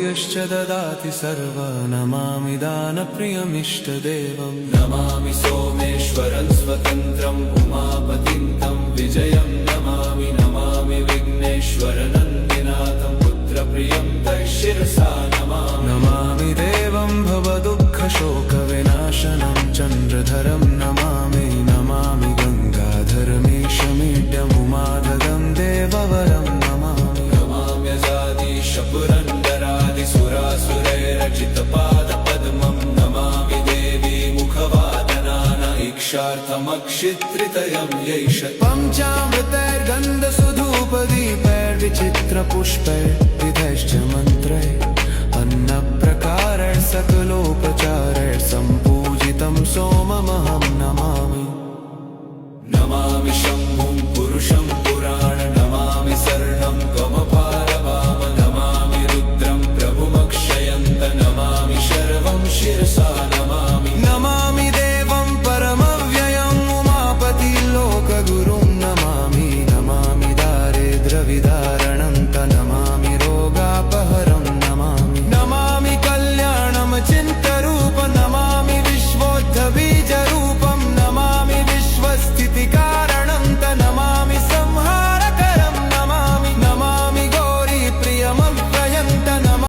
यश्च ददाति सर्व नमामि दानप्रियमिष्टदेवं नमामि सोमेश्वरं स्वतन्त्रम् उमापतिं तं विजयं नमामि नमामि विघ्नेश्वरनन्दिनाथं पुत्रप्रियं तैशिरसा नमामि देवं भवदुःखशोकविनाशनं चन्द्रधरं नमामि नमामि गङ्गाधरमीशमीड्यमुमाददं देववरं नमामि नमाम्यजादिशपुरन्दरादिसुरासुरैरचितपादपद्मं नमामि देवी मुखवादनान इक्षार्थमक्षित्रितयं यैष पञ्चामृतैर्गन्धसुधूपदीपैर्विचित्रपुष्पैर्विधैश्च मन्त्रैः अन्नप्रकारैः सकलोप